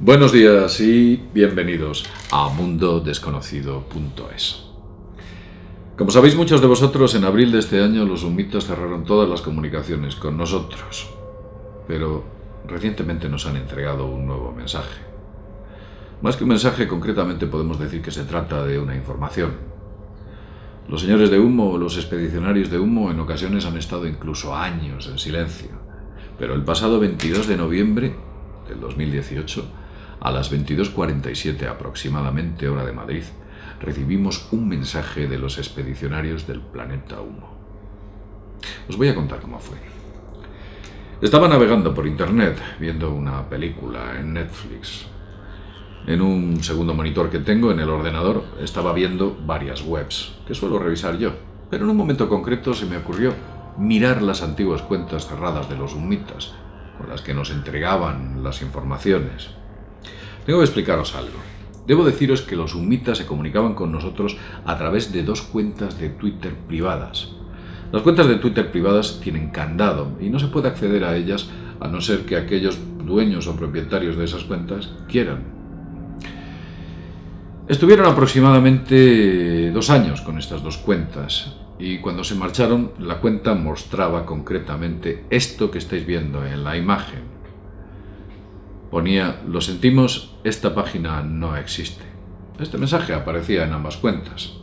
Buenos días y bienvenidos a mundodesconocido.es. Como sabéis muchos de vosotros, en abril de este año los humitas cerraron todas las comunicaciones con nosotros, pero recientemente nos han entregado un nuevo mensaje. Más que un mensaje, concretamente podemos decir que se trata de una información. Los señores de humo o los expedicionarios de humo en ocasiones han estado incluso años en silencio, pero el pasado 22 de noviembre del 2018, a las 22:47 aproximadamente hora de Madrid, recibimos un mensaje de los expedicionarios del planeta Humo. Os voy a contar cómo fue. Estaba navegando por internet, viendo una película en Netflix. En un segundo monitor que tengo en el ordenador estaba viendo varias webs, que suelo revisar yo, pero en un momento concreto se me ocurrió mirar las antiguas cuentas cerradas de los humitas, con las que nos entregaban las informaciones. Tengo que explicaros algo. Debo deciros que los humitas se comunicaban con nosotros a través de dos cuentas de Twitter privadas. Las cuentas de Twitter privadas tienen candado y no se puede acceder a ellas a no ser que aquellos dueños o propietarios de esas cuentas quieran. Estuvieron aproximadamente 2 años con estas dos cuentas y cuando se marcharon la cuenta mostraba concretamente esto que estáis viendo en la imagen. Ponía: lo sentimos, esta página no existe. Este mensaje aparecía en ambas cuentas.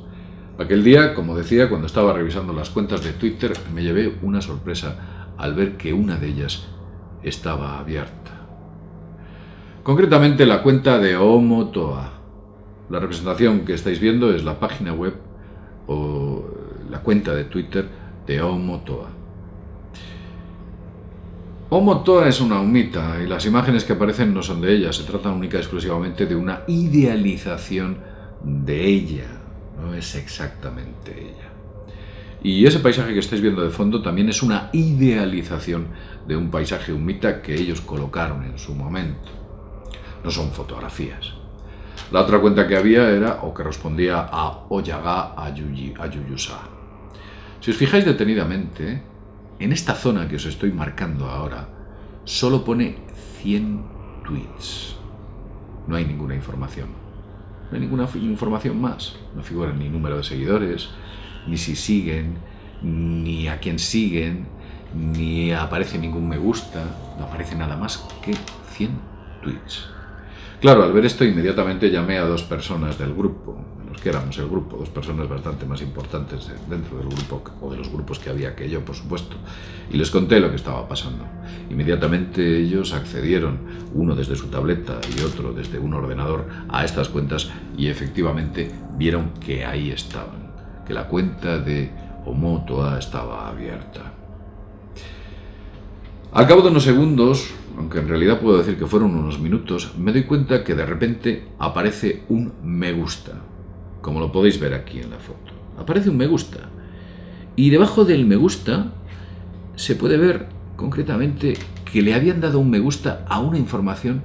Aquel día, como decía, cuando estaba revisando las cuentas de Twitter, me llevé una sorpresa al ver que una de ellas estaba abierta. Concretamente la cuenta de Omotoa. La representación que estáis viendo es la página web o la cuenta de Twitter de Omotoa. Omotoa es una humita y las imágenes que aparecen no son de ella, se trata única y exclusivamente de una idealización de ella, no es exactamente ella. Y ese paisaje que estáis viendo de fondo también es una idealización de un paisaje humita que ellos colocaron en su momento. No son fotografías. La otra cuenta que había era o que respondía a Oyaga Ayuyusa. Si os fijáis detenidamente, en esta zona que os estoy marcando ahora, solo pone 100 tweets. No hay ninguna información. No hay ninguna información más. No figura ni número de seguidores, ni si siguen, ni a quién siguen, ni aparece ningún me gusta. No aparece nada más que 100 tweets. Claro, al ver esto inmediatamente llamé a 2 personas del grupo, los que éramos el grupo, 2 personas bastante más importantes dentro del grupo o de los grupos que había que yo, por supuesto, y les conté lo que estaba pasando. Inmediatamente ellos accedieron, uno desde su tableta y otro desde un ordenador, a estas cuentas y efectivamente vieron que ahí estaban, que la cuenta de Omotoa estaba abierta. Al cabo de unos segundos, aunque en realidad puedo decir que fueron unos minutos, me doy cuenta que de repente aparece un me gusta, como lo podéis ver aquí en la foto. Aparece un me gusta y debajo del me gusta se puede ver concretamente que le habían dado un me gusta a una información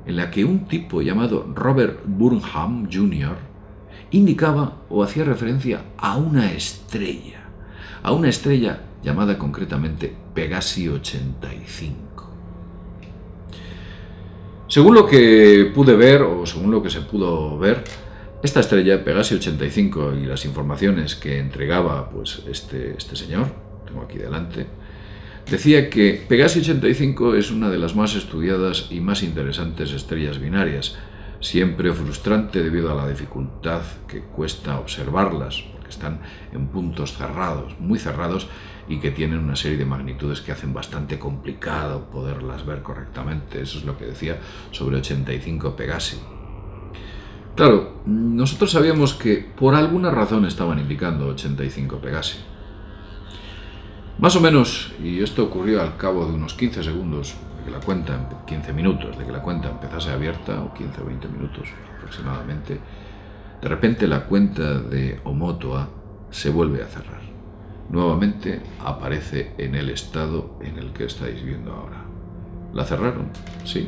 en la que un tipo llamado Robert Burnham Jr. indicaba o hacía referencia a una estrella llamada concretamente Pegasi 85. Según lo que pude ver, o según lo que se pudo ver, esta estrella, Pegasi 85, y las informaciones que entregaba pues este señor, tengo aquí delante, decía que Pegasi 85 es una de las más estudiadas y más interesantes estrellas binarias, siempre frustrante debido a la dificultad que cuesta observarlas, porque están en puntos cerrados, muy cerrados, y que tienen una serie de magnitudes que hacen bastante complicado poderlas ver correctamente. Eso es lo que decía sobre 85 Pegasi. Claro, nosotros sabíamos que por alguna razón estaban indicando 85 Pegasi. Más o menos, y esto ocurrió al cabo de unos 15 segundos, de que la cuenta, 15 minutos, de que la cuenta empezase abierta, o 15 o 20 minutos aproximadamente, de repente la cuenta de Omotoa se vuelve a cerrar. Nuevamente aparece en el estado en el que estáis viendo ahora. ¿La cerraron? Sí.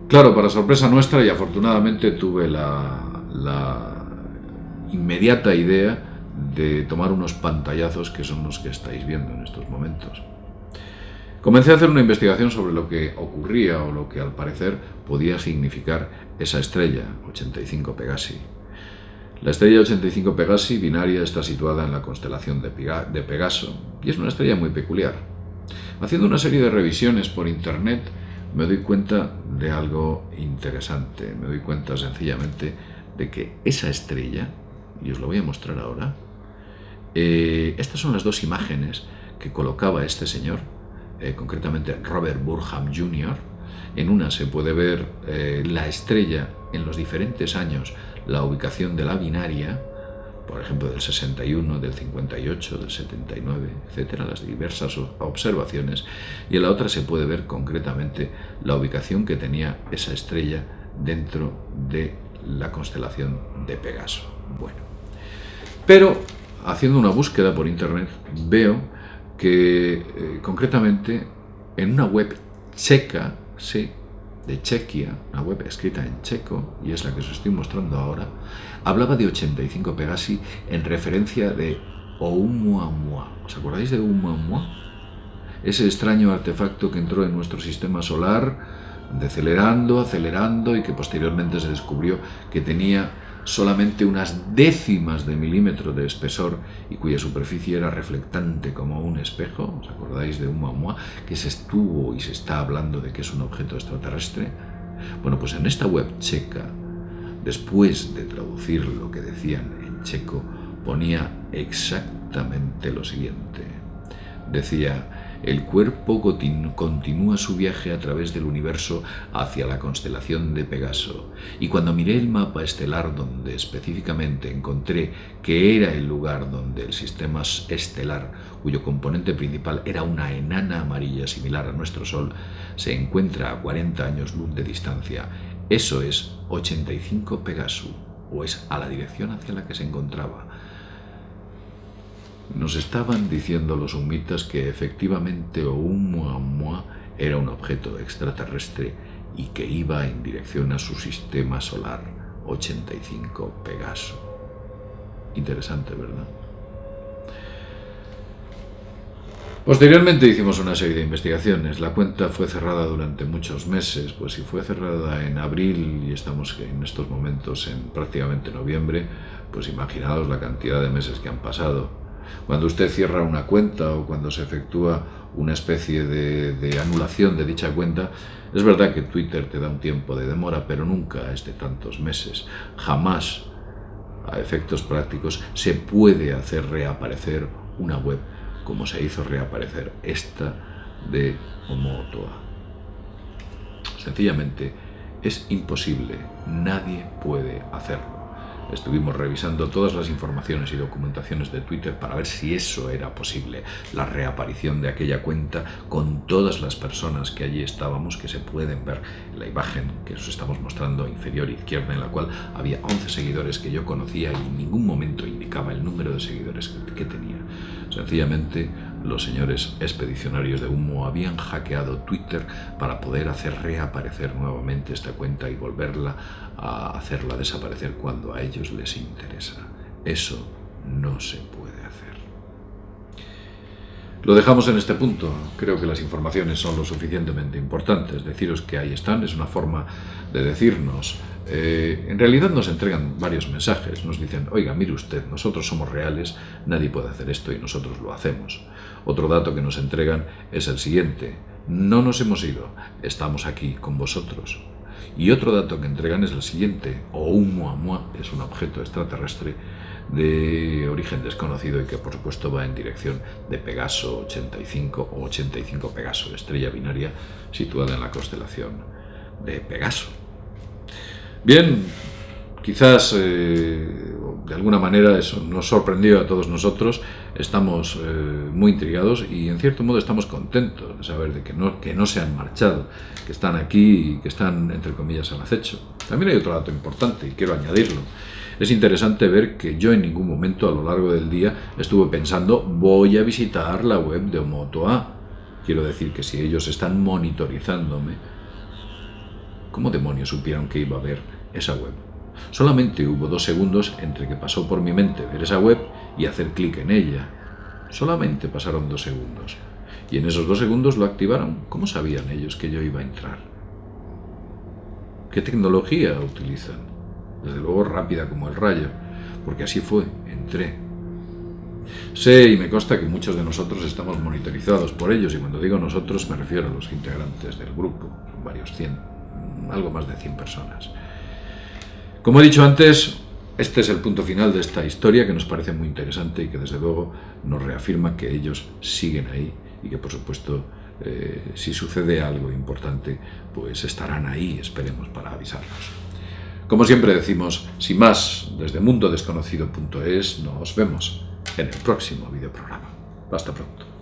Claro, para sorpresa nuestra, y afortunadamente tuve la inmediata idea de tomar unos pantallazos que son los que estáis viendo en estos momentos. Comencé a hacer una investigación sobre lo que ocurría o lo que al parecer podía significar esa estrella, 85 Pegasi. La estrella 85 Pegasi binaria está situada en la constelación de Pegaso y es una estrella muy peculiar. Haciendo una serie de revisiones por internet me doy cuenta de algo interesante. Me doy cuenta sencillamente de que esa estrella, y os lo voy a mostrar ahora, estas son las dos imágenes que colocaba este señor, concretamente Robert Burham Jr. En una se puede ver la estrella en los diferentes años, la ubicación de la binaria, por ejemplo del 61, del 58, del 79, etcétera, las diversas observaciones, y en la otra se puede ver concretamente la ubicación que tenía esa estrella dentro de la constelación de Pegaso. Bueno, pero haciendo una búsqueda por internet veo que concretamente en una web checa, sí, de Chequia, una web escrita en checo, y es la que os estoy mostrando ahora, hablaba de 85 Pegasi en referencia de Oumuamua. ¿Os acordáis de Oumuamua? Ese extraño artefacto que entró en nuestro sistema solar, acelerando, y que posteriormente se descubrió que tenía solamente unas décimas de milímetro de espesor y cuya superficie era reflectante como un espejo. ¿Os acordáis de Oumuamua? Que se estuvo y se está hablando de que es un objeto extraterrestre. Bueno, pues en esta web checa, después de traducir lo que decían en checo, ponía exactamente lo siguiente. Decía: el cuerpo continúa su viaje a través del universo hacia la constelación de Pegaso, y cuando miré el mapa estelar donde específicamente encontré que era el lugar donde el sistema estelar, cuyo componente principal era una enana amarilla similar a nuestro Sol, se encuentra a 40 años luz de distancia, eso es 85 Pegaso, o es a la dirección hacia la que se encontraba. Nos estaban diciendo los humitas que efectivamente Oumuamua era un objeto extraterrestre y que iba en dirección a su sistema solar, 85 Pegaso. Interesante, ¿verdad? Posteriormente hicimos una serie de investigaciones. La cuenta fue cerrada durante muchos meses, pues si fue cerrada en abril y estamos en estos momentos en prácticamente noviembre, pues imaginaos la cantidad de meses que han pasado. Cuando usted cierra una cuenta o cuando se efectúa una especie de anulación de dicha cuenta, es verdad que Twitter te da un tiempo de demora, pero nunca es de tantos meses. Jamás, a efectos prácticos, se puede hacer reaparecer una web como se hizo reaparecer esta de Oumuamua. Sencillamente es imposible, nadie puede hacerlo. Estuvimos revisando todas las informaciones y documentaciones de Twitter para ver si eso era posible, la reaparición de aquella cuenta con todas las personas que allí estábamos, que se pueden ver en la imagen que os estamos mostrando inferior izquierda, en la cual había 11 seguidores que yo conocía y en ningún momento indicaba el número de seguidores que tenía. Sencillamente, los señores expedicionarios de Oumuamua habían hackeado Twitter para poder hacer reaparecer nuevamente esta cuenta y volverla a hacerla desaparecer cuando a ellos les interesa. Eso no se puede hacer. Lo dejamos en este punto. Creo que las informaciones son lo suficientemente importantes. Deciros que ahí están es una forma de decirnos. En realidad nos entregan varios mensajes. Nos dicen: oiga, mire usted, nosotros somos reales, nadie puede hacer esto y nosotros lo hacemos. Otro dato que nos entregan es el siguiente: no nos hemos ido, estamos aquí con vosotros. Y otro dato que entregan es el siguiente: Oumuamua es un objeto extraterrestre de origen desconocido y que por supuesto va en dirección de Pegaso 85 o 85 Pegaso, estrella binaria situada en la constelación de Pegaso. Bien, quizás de alguna manera eso nos sorprendió a todos nosotros. Estamos muy intrigados y en cierto modo estamos contentos de saber de que no se han marchado, que están aquí y que están, entre comillas, al acecho. También hay otro dato importante y quiero añadirlo. Es interesante ver que yo en ningún momento a lo largo del día estuve pensando: voy a visitar la web de Oumuamua. Quiero decir que si ellos están monitorizándome, ¿cómo demonios supieron que iba a ver esa web? Solamente hubo 2 segundos entre que pasó por mi mente ver esa web y hacer clic en ella. Solamente pasaron 2 segundos. Y en esos 2 segundos lo activaron. ¿Cómo sabían ellos que yo iba a entrar? ¿Qué tecnología utilizan? Desde luego rápida como el rayo, porque así fue, entré. Sé y me consta que muchos de nosotros estamos monitorizados por ellos, y cuando digo nosotros me refiero a los integrantes del grupo, son varios 100, algo más de 100 personas. Como he dicho antes, este es el punto final de esta historia, que nos parece muy interesante y que desde luego nos reafirma que ellos siguen ahí y que por supuesto si sucede algo importante pues estarán ahí, esperemos, para avisarnos. Como siempre decimos, sin más, desde mundodesconocido.es nos vemos en el próximo videoprograma. Hasta pronto.